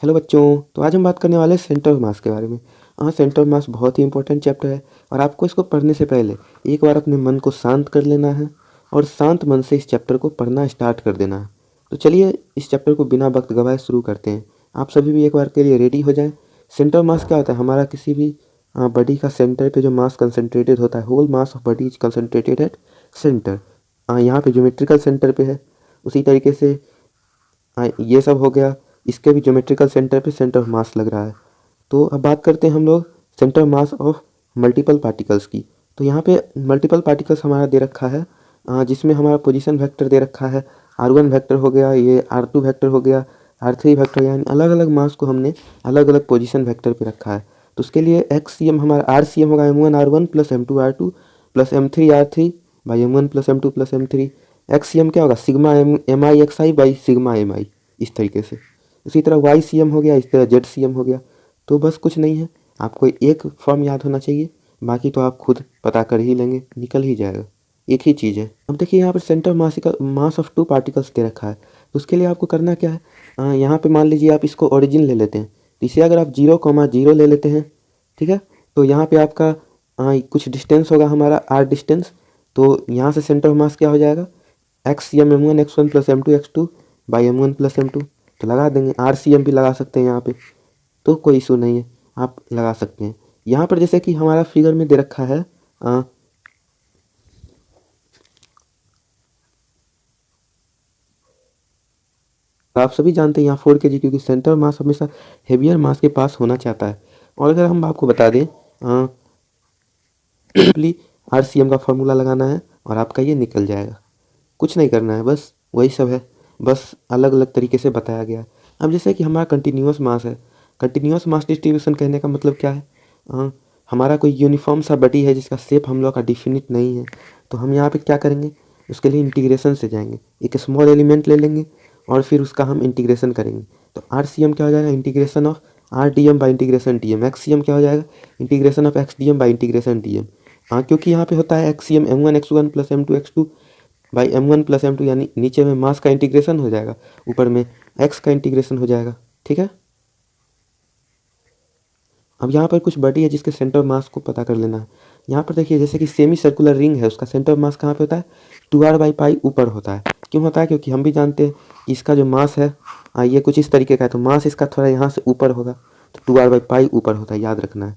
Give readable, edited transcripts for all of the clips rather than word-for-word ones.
Hello बच्चों। तो आज हम बात करने वाले हैं सेंटर ऑफ मास के बारे में। हाँ, सेंटर ऑफ मास बहुत ही इंपॉर्टेंट चैप्टर है और आपको इसको पढ़ने से पहले एक बार अपने मन को शांत कर लेना है और शांत मन से इस चैप्टर को पढ़ना स्टार्ट कर देना है। तो चलिए इस चैप्टर को बिना वक्त गवाए शुरू करते हैं। आप सभी भी एक बार के लिए रेडी हो जाएं। सेंटर ऑफ मास क्या होता है? हमारा किसी भी बॉडी का सेंटर पे जो मास कंसनट्रेटेड होता है, whole mass of body is concentrated at centre. यहाँ पे ज्योमेट्रिकल सेंटर पे है। उसी तरीके से ये सब हो गया, इसके भी ज्योमेट्रिकल सेंटर पे सेंटर ऑफ मास लग रहा है। तो अब बात करते हैं हम लोग centre of mass of multiple particles की। तो यहाँ पे मल्टीपल पार्टिकल्स हमारा दे रखा है, जिसमें हमारा पोजीशन वेक्टर दे रखा है। r1 वेक्टर हो गया, ये r2 वेक्टर हो गया, r3 वेक्टर, यानी अलग अलग मास को हमने अलग अलग पोजीशन वेक्टर पे रखा है। तो उसके लिए एक्स हमारा RCM होगा m1 r1 plus m2 r2 plus m3 r3 by m1 plus m2 plus m3। X क्या होगा? Sigma mi xi by sigma mi, इस तरीके से। इसी तरह YCM हो गया, इस तरह ZCM हो गया। तो बस कुछ नहीं है, आपको एक फॉर्म याद होना चाहिए, बाकी तो आप खुद पता कर ही लेंगे, निकल ही जाएगा। एक ही चीज़ है। अब देखिए यहाँ पर centre mass of 2 particles they रखा है। तो उसके लिए आपको करना क्या है? यहाँ पे मान लीजिए आप इसको ओरिजिन ले लेते हैं। तो इसे अगर आप 0,0 ले लेते हैं, ठीक है, तो यहाँ पे आपका कुछ डिस्टेंस होगा, हमारा r डिस्टेंस। तो यहाँ से सेंटर ऑफ मास क्या हो जाएगा? X m1 x1 plus m2 x2 by m1 plus m2। तो लगा देंगे, RCM भी लगा सकते हैं यहाँ पे, तो कोई इशू नहीं है, आप लगा सकते हैं। यहाँ पर जैसे कि हमारा फिगर में दे रखा है, आप सभी जानते हैं यहाँ 4 kg, क्योंकि सेंटर मास हमेशा हेवियर मास के पास होना चाहता है। और अगर हम आपको बता दें, RCM का फॉर्मूला लगाना है और आपका ये निकल जाएगा। कुछ नहीं करना है, बस वही सब है, बस अलग अलग तरीके से बताया गया है। अब जैसे कि हमारा कंटिन्यूस मास है। कंटिन्यूस मास डिस्ट्रीब्यूशन कहने का मतलब क्या है? हमारा कोई यूनिफॉर्म सा बॉडी है जिसका शेप हम लोग का डिफिनिट नहीं है। तो हम यहाँ पे क्या करेंगे? उसके लिए इंटीग्रेशन से जाएंगे, एक स्मॉल एलिमेंट ले लेंगे और फिर उसका हम इंटीग्रेशन करेंगे। तो RCM क्या हो जाएगा? Integration of RDM by integration DM। XCM क्या हो जाएगा? Integration of XDM by integration DM। क्योंकि यहाँ पे होता है XCM m1 x1 plus m2 x2 by m1 plus m2, यानी नीचे में मास का इंटीग्रेशन हो जाएगा, ऊपर में x का इंटीग्रेशन हो जाएगा। ठीक है। अब यहाँ पर कुछ बॉडी है जिसके सेंटर ऑफ मास को पता कर लेना है। यहाँ पर देखिए, जैसे कि सेमी सर्कुलर रिंग है, उसका सेंटर ऑफ मास कहाँ पे होता है? 2r/π ऊपर होता है। क्यों होता है? क्योंकि हम भी जानते हैं कि इसका जो मास है, ये कुछ इस तरीके का है, तो मास इसका थोड़ा यहाँ से ऊपर होगा, तो 2r/π ऊपर होता है, याद रखना है।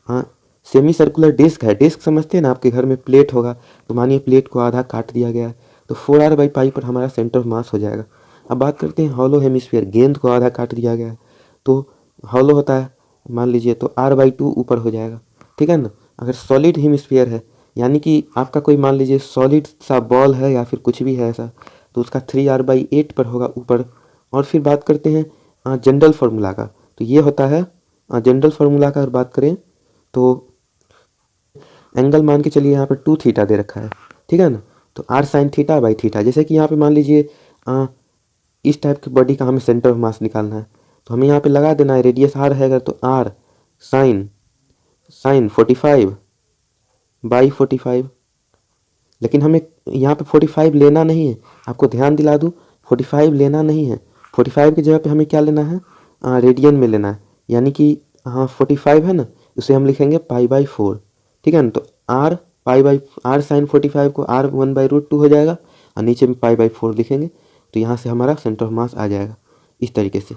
हाँ, सेमी सर्कुलर डिस्क है, डिस्क समझते हैं ना, आपके घर में प्लेट होगा, तो मानिए प्लेट को आधा काट दिया गया है, तो 4r/π पर हमारा सेंटर ऑफ मास हो जाएगा। अब बात करते हैं हॉलो हेमिस्फीयर, गेंद को आधा काट दिया गया है, तो हॉलो होता है, मान लीजिए, तो r/2 ऊपर हो जाएगा। ठीक है ना। अगर सॉलिड हेमिस्फीयर है, यानी कि आपका कोई मान लीजिए सॉलिड सा बॉल है या फिर कुछ भी है ऐसा, तो उसका 3r/8 पर होगा ऊपर। और फिर बात करते हैं जनरल फार्मूला का। तो ये होता है जनरल फार्मूला का, अगर बात करें तो एंगल मान के चलिए यहाँ पर 2θ दे रखा है, ठीक है ना। तो r sin θ/θ, जैसे कि यहाँ पे मान लीजिए इस टाइप की बॉडी का हमें सेंटर ऑफ मास निकालना है, तो हमें यहाँ पे लगा देना है, रेडियस r है अगर, तो r sin 45/45। लेकिन हमें यहाँ पे 45 लेना नहीं है, आपको ध्यान दिला दूँ, 45 लेना नहीं है। 45 की जगह पे हमें क्या लेना है? रेडियन में लेना है, यानी कि 45 है ना, उसे हम लिखेंगे π/4। ठीक है ना। तो r sin 45 को r1/√2 हो जाएगा और नीचे में π/4 लिखेंगे, तो यहाँ से हमारा सेंटर ऑफ मास आ जाएगा इस तरीके से।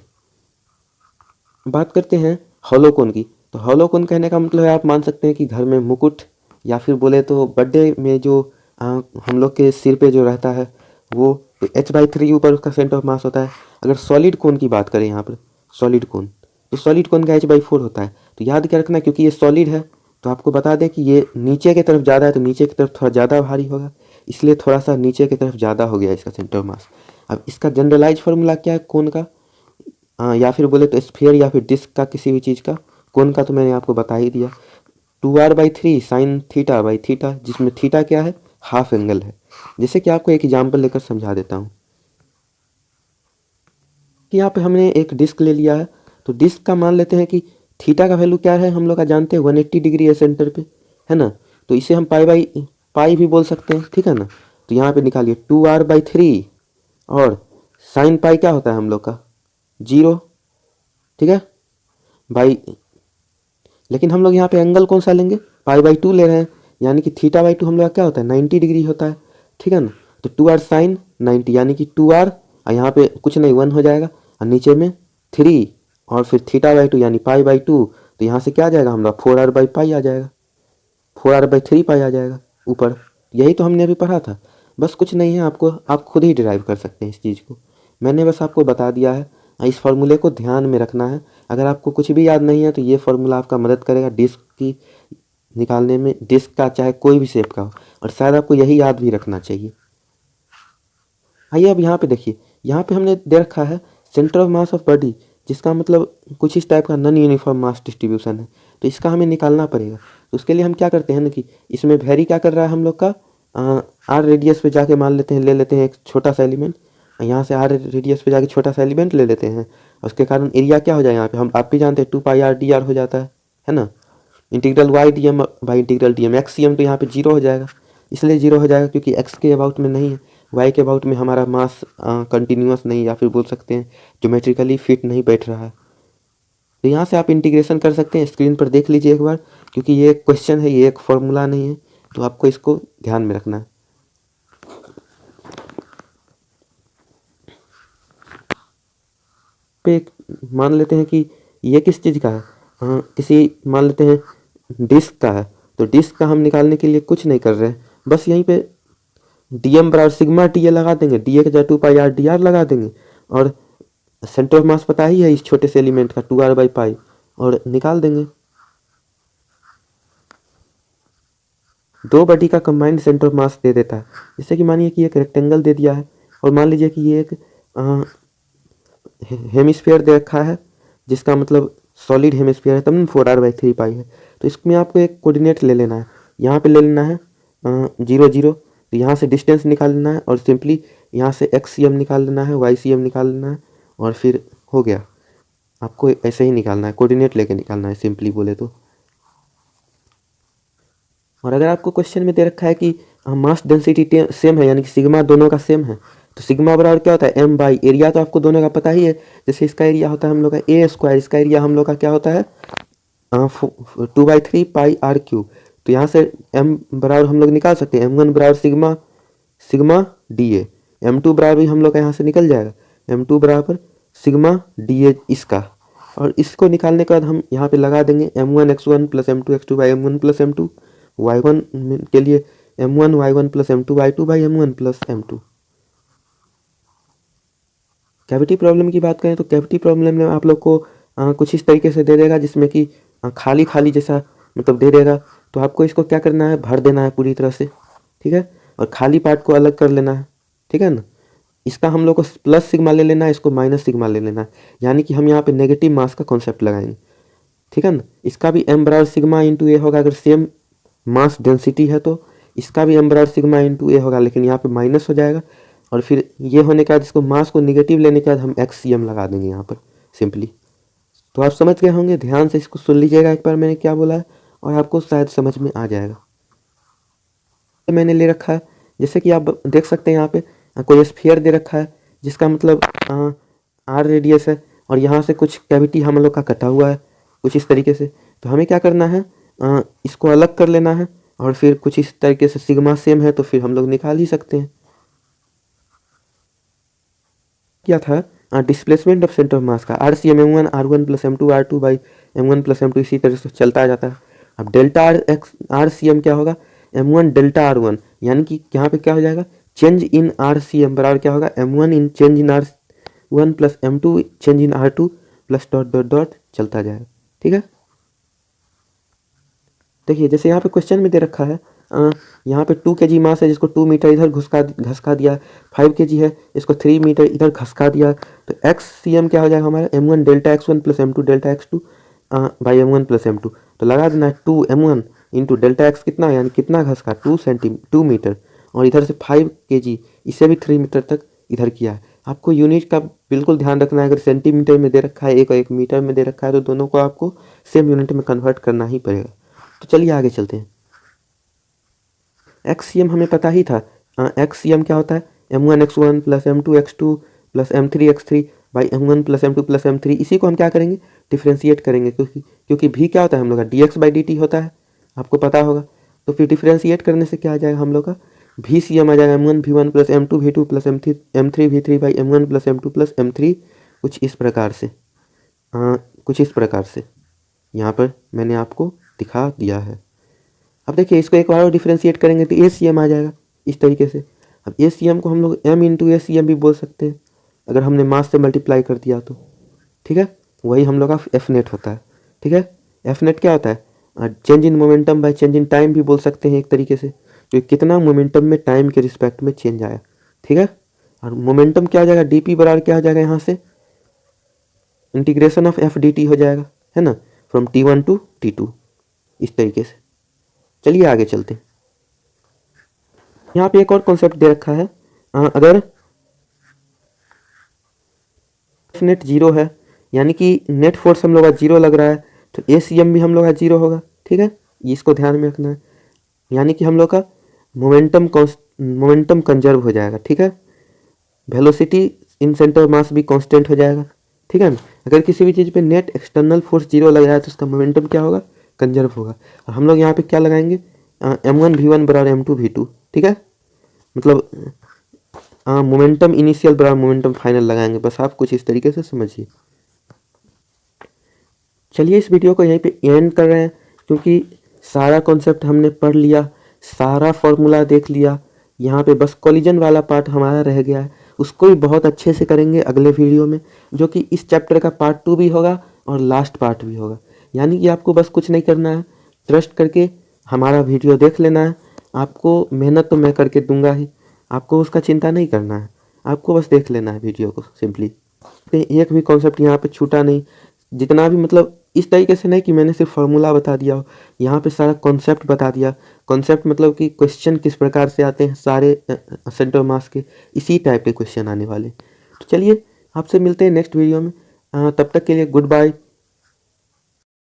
बात करते हैं हॉलो कोन की। तो हॉलो कोन कहने का मतलब है, आप मान सकते हैं कि घर में मुकुट, या फिर बोले तो बर्थडे में जो हम लोग के सिर पे जो रहता है वो, तो h/3 ऊपर उसका सेंटर ऑफ मास होता है। अगर सॉलिड कोन की बात करें यहाँ पर, सॉलिड कोन, तो सॉलिड कोन का h/4 होता है। तो याद क्या रखना, क्योंकि ये सॉलिड है, तो आपको बता दें कि ये नीचे की तरफ ज़्यादा है, तो नीचे की तरफ थोड़ा ज़्यादा भारी होगा, इसलिए थोड़ा सा नीचे की तरफ ज़्यादा हो गया इसका सेंटर ऑफ मास। अब इसका जनरलाइज फार्मूला क्या है कोन का? या फिर बोले तो स्फीयर या फिर डिस्क का, किसी भी चीज़ का। कोन का तो मैंने आपको बता ही दिया, 2r/3 sin θ/θ, जिसमें थीटा क्या है? हाफ एंगल है। जैसे कि आपको एक एग्जाम्पल लेकर समझा देता हूँ कि यहाँ पे हमने एक डिस्क ले लिया है, तो डिस्क का मान लेते हैं कि थीटा का वैल्यू क्या है, हम लोग का जानते हैं 180 डिग्री है सेंटर पे, है ना। तो इसे हम पाई भी बोल सकते हैं, ठीक है ना। तो यहाँ पे निकालिए 2r/3 और sin पाई क्या होता है हम लोग का? 0। ठीक है बाई, लेकिन हम लोग यहाँ पे एंगल कौन सा लेंगे, पाई/2 ले रहे हैं, यानी कि थीटा/2 हम लोग का क्या होता है 90 डिग्री होता है, ठीक है ना। तो 2r साइन 90 यानी कि 2r, और यहाँ पे कुछ नहीं 1 हो जाएगा, और नीचे में 3 और फिर थीटा/2 यानी पाई/2, तो यहाँ से क्या आ जाएगा हमारा 4r/पाई आ जाएगा, 4r/3 पाई आ जाएगा ऊपर। यही तो हमने अभी पढ़ा था, बस कुछ नहीं है, आपको आप खुद ही डिराइव कर सकते हैं इस चीज़ को, मैंने बस आपको बता दिया है। इस फार्मूले को ध्यान में रखना है, अगर आपको कुछ भी याद नहीं है तो ये फार्मूला आपका मदद करेगा डिस्क की निकालने में, डिस्क का चाहे कोई भी शेप का हो, और शायद आपको यही याद भी रखना चाहिए। आइए अब यहाँ पे देखिए, यहाँ पे हमने दे रखा है centre of mass of body, जिसका मतलब कुछ इस टाइप का नॉन यूनिफॉर्म मास डिस्ट्रीब्यूशन है, तो इसका हमें निकालना पड़ेगा। तो उसके लिए हम क्या करते हैं ना कि इसमें वेरी क्या कर रहा है हम लोग का आर रेडियस पे जाके मान लेते हैं, ले लेते हैं एक छोटा सा एलिमेंट, यहाँ से आर रेडियस पे जाके छोटा सा एलिमेंट ले लेते हैं, उसके कारण एरिया क्या हो जाएगा यहाँ पे, हम आप भी जानते हैं 2πr/dr हो जाता है ना। Integral y/dm by integral dm x/cm, तो यहाँ पे 0 हो जाएगा, इसलिए 0 हो जाएगा क्योंकि x के अबाउट में नहीं है, y के अबाउट में हमारा मास कंटिन्यूस नहीं, या फिर बोल सकते हैं ज्योमेट्रिकली फिट नहीं बैठ रहा है। तो यहाँ से आप इंटीग्रेशन कर सकते हैं, स्क्रीन पर देख लीजिए एक बार, क्योंकि ये एक क्वेश्चन है, ये एक फॉर्मूला नहीं है, तो आपको इसको ध्यान में रखना है। पे मान लेते हैं कि ये किस चीज़ का है, किसी मान लेते हैं डिस्क का है, तो डिस्क का हम निकालने के लिए कुछ नहीं कर रहे हैं, बस यहीं पे dm बराबर सिग्मा टी ए लगा देंगे, डी ए के जगह 2πr/dr लगा देंगे, और सेंटर ऑफ मास पता ही है इस छोटे से एलिमेंट का 2r/पाई, और निकाल देंगे। दो बॉडी का कंबाइंड सेंटर ऑफ मास दे देता है, जैसे कि मानिए कि एक रेक्टेंगल दे दिया है, और मान लीजिए कि ये एक हेमिस्फीयर दे रखा है, जिसका मतलब सॉलिड हेमिस्फीयर है, तब ना 4r/3 पाई है। तो इसमें आपको एक कोऑर्डिनेट ले लेना है, यहाँ पे ले लेना है 0 0, तो यहाँ से डिस्टेंस निकाल लेना है, और सिंपली यहाँ से x/cm निकाल लेना है, y/cm निकाल लेना है, और फिर हो गया। आपको ऐसे ही निकालना है, कोऑर्डिनेट लेके निकालना है सिंपली बोले तो। और अगर आपको क्वेश्चन में दे रखा है कि मास डेंसिटी सेम है, यानी कि सिग्मा दोनों का सेम है, तो सिग्मा बराबर क्या होता है m/, एरिया तो आपको दोनों का पता ही है, जैसे इसका एरिया होता है हम लोग का a², इसका एरिया हम लोग का क्या होता है 2/3πr³। तो यहाँ से m बराबर हम लोग निकाल सकते हैं, m1 बराबर सिग्मा dA, m2 बराबर भी हम लोग का यहाँ से निकल जाएगा, m2 बराबर सिग्मा dA इसका, और इसको निकालने के बाद हम यहाँ पे लगा देंगे m1x1 plus m2x2 by m1 plus m2, y1 के लिए m1 y1 plus m2 y2 by m1 plus m2। Cavity problem की बात करें तो कैविटी प्रॉब्लम में आप लोग को कुछ इस तरीके से दे देगा, जिसमें कि खाली खाली जैसा मतलब दे देगा, तो आपको इसको क्या करना है भर देना है पूरी तरह से, ठीक है, और खाली पार्ट को अलग कर लेना है, ठीक है ना। इसका हम लोग को प्लस सिग्मा ले लेना है, इसको माइनस सिग्मा ले लेना है, यानी कि हम यहाँ पे नेगेटिव मास का कॉन्सेप्ट लगाएंगे, ठीक है ना। इसका भी m बराबर सिग्मा इंटू ए होगा, अगर सेम मास डेंसिटी है तो इसका भी m बराबर सिग्मा इंटू ए होगा, लेकिन यहाँ पे माइनस हो जाएगा, और फिर ये होने के बाद इसको मास को निगेटिव लेने के बाद हम x/cm लगा देंगे यहाँ पर सिंपली। तो आप समझ गए होंगे, ध्यान से इसको सुन लीजिएगा एक बार मैंने क्या बोला है, और आपको शायद समझ में आ जाएगा। तो मैंने ले रखा है, जैसे कि आप देख सकते हैं यहाँ पे कोई स्फीयर दे रखा है, जिसका मतलब r रेडियस है, और यहाँ से कुछ कैविटी हम लोग का कटा हुआ है कुछ इस तरीके से। तो हमें क्या करना है, इसको अलग कर लेना है, और फिर कुछ इस तरीके से सिग्मा सेम है तो फिर हम लोग निकाल ही सकते हैं। क्या था displacement of centre of mass का, r/cm m1 r1 plus m2 r2 by m1 plus m2, इसी तरह से चलता जाता है। अब डेल्टा r/cm क्या होगा m1 डेल्टा r1, यानी कि यहाँ पे क्या हो जाएगा चेंज इन r/cm बराबर क्या होगा m1 in change in r1 plus m2 change in r2 plus dot dot dot चलता जाएगा, ठीक है। देखिए जैसे यहाँ पे क्वेश्चन में दे रखा है यहाँ पे 2 kg मास है, जिसको 2 मीटर इधर घसका दिया, 5 kg है, इसको 3 मीटर इधर घसका दिया, तो x/cm क्या हो जाएगा हमारा m1 delta x1 plus m2 delta x2 by m1 plus m2। तो लगा देना है 2m1 इंटू डेल्टा x कितना, यानी कितना घसका 2 मीटर, और इधर से 5 kg, इसे भी 3 मीटर तक इधर किया है। आपको यूनिट का बिल्कुल ध्यान रखना है, अगर सेंटीमीटर में दे रखा है एक और एक मीटर में दे रखा है, तो दोनों को आपको सेम यूनिट में कन्वर्ट करना ही पड़ेगा। तो चलिए आगे चलते हैं। x/cm हमें पता ही था, x/cm क्या होता है m1x1 plus m2x2 plus m3x3 by m1 plus m2 plus m3, इसी को हम क्या करेंगे, डिफ्रेंशिएट करेंगे, क्योंकि v क्या होता है हम लोग का, dx बाई dt होता है, आपको पता होगा। तो फिर डिफ्रेंशिएट करने से क्या आ जाएगा हम लोग का, VCM आ जाएगा m1 v1 plus m2 v2 plus m3 v3 by m1 plus m2 plus m3, कुछ इस प्रकार से। कुछ इस प्रकार से यहाँ पर मैंने आपको दिखा दिया है। अब देखिए इसको एक बार और डिफ्रेंशिएट करेंगे तो ACM आ जाएगा इस तरीके से। अब ACM को हम लोग m इंटू ACM भी बोल सकते हैं अगर हमने मास से मल्टीप्लाई कर दिया तो, ठीक है। वही हम लोग का एफ नेट होता है, ठीक है। एफ नेट क्या होता है, change in momentum by change in time भी बोल सकते हैं एक तरीके से, जो कितना मोमेंटम में टाइम के रिस्पेक्ट में चेंज आया, ठीक है। और मोमेंटम क्या आ जाएगा, dp बराबर क्या आ जाएगा, यहाँ से इंटीग्रेशन ऑफ एफ dt हो जाएगा, है ना, फ्रॉम t1 टू t2, इस तरीके से। चलिए आगे चलते हैं। यहाँ पे एक और कॉन्सेप्ट दे रखा है, अगर नेट जीरो है, यानी कि नेट फोर्स हम लोग का जीरो लग रहा है, तो ACM भी हम लोग का जीरो होगा, ठीक है। इसको ध्यान में रखना है, यानी कि हम लोग का मोमेंटम कंजर्व हो जाएगा, ठीक है। वेलोसिटी इन सेंटर मास भी कांस्टेंट हो जाएगा, ठीक है ना। अगर किसी भी चीज़ पे नेट एक्सटर्नल फोर्स जीरो लग रहा है तो उसका मोमेंटम क्या होगा, कंजर्व होगा। और हम लोग यहाँ पे क्या लगाएंगे, m1 v1 बराबर m2 v2, ठीक है। मतलब मोमेंटम इनिशियल बराबर मोमेंटम फाइनल लगाएंगे, बस आप कुछ इस तरीके से समझिए। चलिए इस वीडियो को यहीं पे एंड कर रहे हैं, क्योंकि सारा कॉन्सेप्ट हमने पढ़ लिया, सारा फॉर्मूला देख लिया। यहाँ पे बस कोलिजन वाला पार्ट हमारा रह गया है, उसको भी बहुत अच्छे से करेंगे अगले वीडियो में, जो कि इस चैप्टर का पार्ट 2 भी होगा और लास्ट पार्ट भी होगा। यानी कि आपको बस कुछ नहीं करना है, ट्रस्ट करके हमारा वीडियो देख लेना है। आपको मेहनत तो मैं करके दूंगा ही, आपको उसका चिंता नहीं करना है, आपको बस देख लेना है वीडियो को सिंपली। एक भी कॉन्सेप्ट यहाँ पे छूटा नहीं, जितना भी मतलब इस तरीके से नहीं कि मैंने सिर्फ फार्मूला बता दिया हो, यहाँ पे सारा कॉन्सेप्ट बता दिया। कॉन्सेप्ट मतलब कि क्वेश्चन किस प्रकार से आते हैं सारे सेंटर मास के, इसी टाइप के क्वेश्चन आने वाले। तो चलिए आपसे मिलते हैं नेक्स्ट वीडियो में, तब तक के लिए गुड बाय।